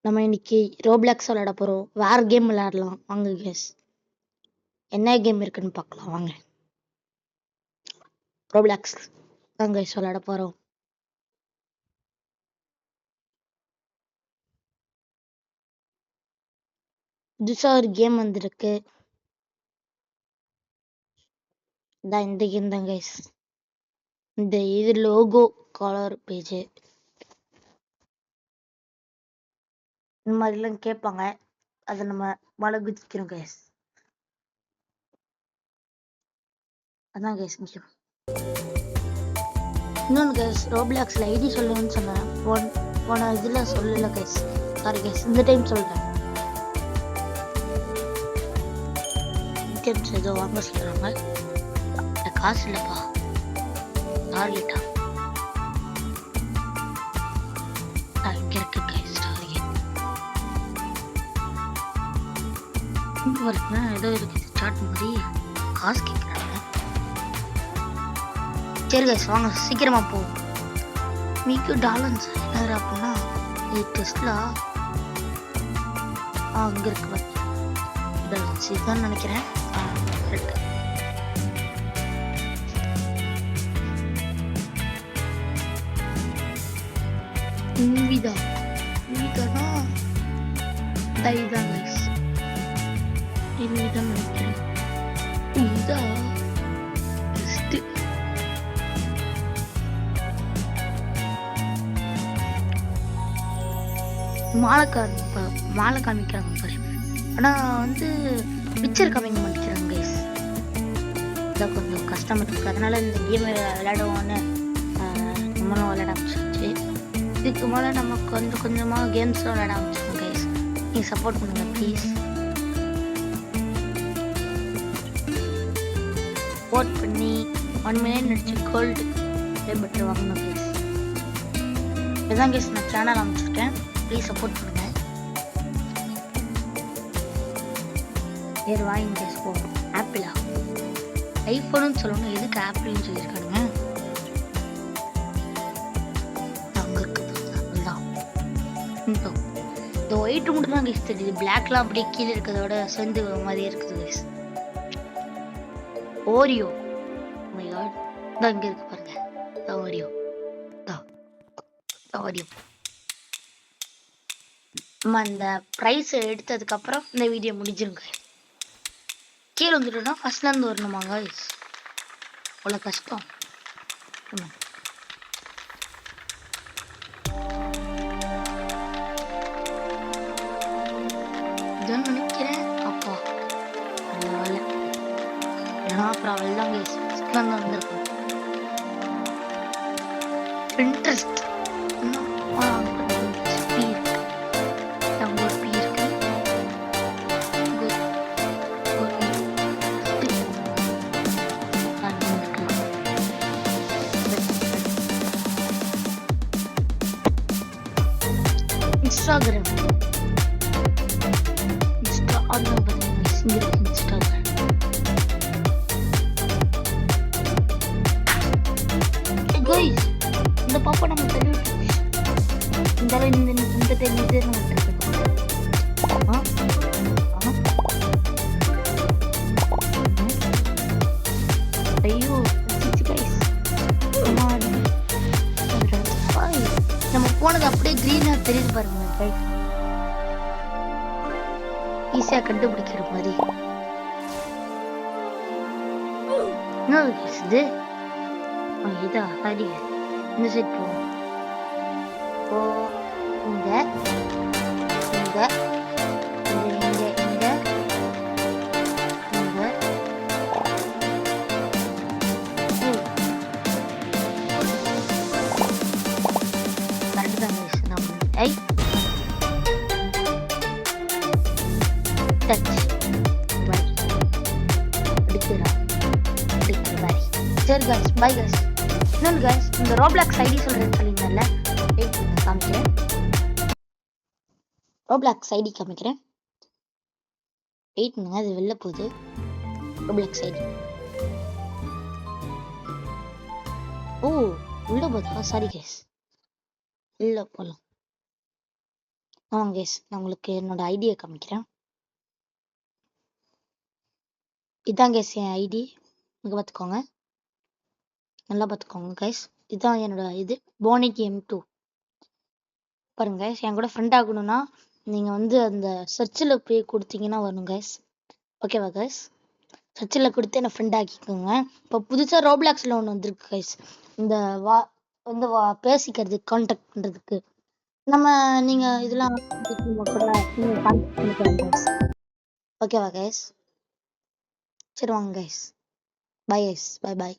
நம்ம இன்னைக்கு ரோப்ளாக்ஸ் விளையாட போறோம். வேற கேம் விளையாடலாம் வாங்க கேஸ். என்ன கேம் இருக்குன்னு பார்க்கலாம் வாங்க. ரோப்ளாக்ஸ் தான் கேஸ் விளையாட போறோம். புதுசா ஒரு கேம் வந்திருக்கு. இந்த கேம் தான் கேஸ். இது லோகோ கலர் பேஜ் இந்த மாதிரிலாம் கேட்பாங்க. அதை நம்ம மழை குதிக்கிறோம் கேஸ். அதான் கேஸ் முக்கியம். இன்னொன்று கேஸ், ரோப்ளாக்ஸில் ஐடி சொல்லணும்னு சொன்னேன். போன இதில் சொல்லல கேஸ். சாரி கேஸ், இந்த டைம் சொல்கிறேன். ஐட்டம்ஸ் ஏதோ வாங்க சொல்கிறாங்க. காசு இல்லைப்பா. டார்கெட்டா இங்கே இருக்கு கேஸ். டார்கெட் இங்கே வருதுன்னா ஏதோ இருக்குது. ஸ்டார்ட் மாதிரி காசு கேட்குறாங்க. சரி கைஸ் வாங்க சீக்கிரமா போவோம். மீக்கு டாலன்ஸ் என்ன அப்படின்னா இது டெஸ்ட்லா அங்க இருக்கு பாருங்க. இதுதான் நினைக்கிறேன். இன்விதானா இதுதான் கைஸ். இன்விதான் நினைக்கிறேன். இதா டெஸ்ட் மாலை காமிக்கிறாங்க பாரு. ஆனால் பிக்சர் காமிக்க மாட்டேங்கிறாங்க கைஸ். இதான் கொஞ்சம் கஷ்டம் இருக்குது. அதனால இந்த கேமை விளையாடுவோன்னு நம்மளும் விளையாட ஆரம்பிச்சிருச்சு. இதுக்கு மேலே நம்ம கொஞ்சம் கொஞ்சமாக கேம்ஸும் விளையாட ஆரம்பிச்சிருக்கோம் கைஸ். நீங்கள் சப்போர்ட் பண்ணுங்கள் ப்ளீஸ். சப்போர்ட் பண்ணி 1 மில்லியன் நடிச்சு கோல்டு பெட்டர் வாங்கணும் கைஸ். இதுதான் கைஸ் நான் சேனல் ஆரம்பிச்சிருக்கேன். ப்ளீஸ் சப்போர்ட் பண்ணுங்க. வேறு வாங்கி கேஸ் போவோம். ஆப்பிளா ஐஃபோனுன்னு சொல்லணும். எதுக்கு ஆப்பிள்னு சொல்லியிருக்கானுங்க. அங்கே இருக்குது தான். இந்த ஒயிட் மட்டும் தான் கேஸ் தெரியுது. பிளாக்லாம் அப்படியே கீழே இருக்கிறதோட சேர்ந்து மாதிரியே இருக்குது கேஸ். ஓரியோ தான் இங்கே இருக்கு பாருங்க. Oreo Oreo. நம்ம அந்த ப்ரைஸ் எடுத்ததுக்கப்புறம் இந்த வீடியோ முடிஞ்சிருங்க. கீழே வந்துட்டோம்னா ஃபர்ஸ்ட்லேருந்து வரணுமாங்க. அவ்வளோ கஷ்டம். இதுன்னு நினைக்கிறேன். அப்பா நல்ல வேலை. ஏன்னா அப்புறம் அவள் தான் ஃபர்ஸ்ட்லேருந்து வந்திருக்கோம். Interest Instagram. Hey guys, இந்த பாப்பா நம்ம தள்ளி விட்டு இந்த டைம் இது நம்ம ஐயோ கைஸ் நம்ம போனது அப்படியே கிரீனா தெரியுது பாருங்க. ஈஸியா கண்டுபிடிக்கிற மாதிரி. இது இதா சரி. இந்த சைட் போவோம். இங்க இங்க இங்க இங்க இங்க ஐ டச் சரி கைஸ் பை கைஸ். இன்னொன்று கைஸ், இந்த ரோப்ளாக்ஸ் ஐடி சொல்கிறேன்னு சொல்லியிருந்தேன்ல, வெயிட் பண்ணுங்க காமிக்கிறேன். ரோப்ளாக்ஸ் ஐடி காமிக்கிறேன். வெயிட் பண்ணுங்க, அது வெளில போகுது. ரோப்ளாக்ஸ் ஐடி உள்ள போதா? சாரி கைஸ், உள்ள போகலாம். ஆமாங்க கைஸ், நான் உங்களுக்கு என்னோட ஐடியை காமிக்கிறேன். இதான் கைஸ் என் ஐடி. இங்க பார்த்துக்கோங்க, நல்லா பார்த்துக்கோங்க கைஸ். இதுதான் என்னோட இது போனிக் M2. பாருங்க கைஸ், என் கூட ஃப்ரெண்ட் ஆகணும்னா நீங்கள் வந்து அந்த சர்ச்சில் போய் கொடுத்தீங்கன்னா வரும் கைஸ். ஓகேவா கைஸ்? சர்ச்சில் கொடுத்து என்னை ஃப்ரெண்ட் ஆக்கிக்கோங்க. இப்போ புதுசாக ரோப்ளாக்ஸில் ஒன்று வந்திருக்கு கைஸ், இந்த வா வந்து பேசிக்கிறது கான்டாக்ட் பண்ணுறதுக்கு. நம்ம நீங்கள் இதெல்லாம் கூட நீங்கள் கான்டாக்ட் பண்ணிக்கலாம் கைஸ். ஓகேவா கைஸ்? சரி வாங்க guys, bye guys, bye bye.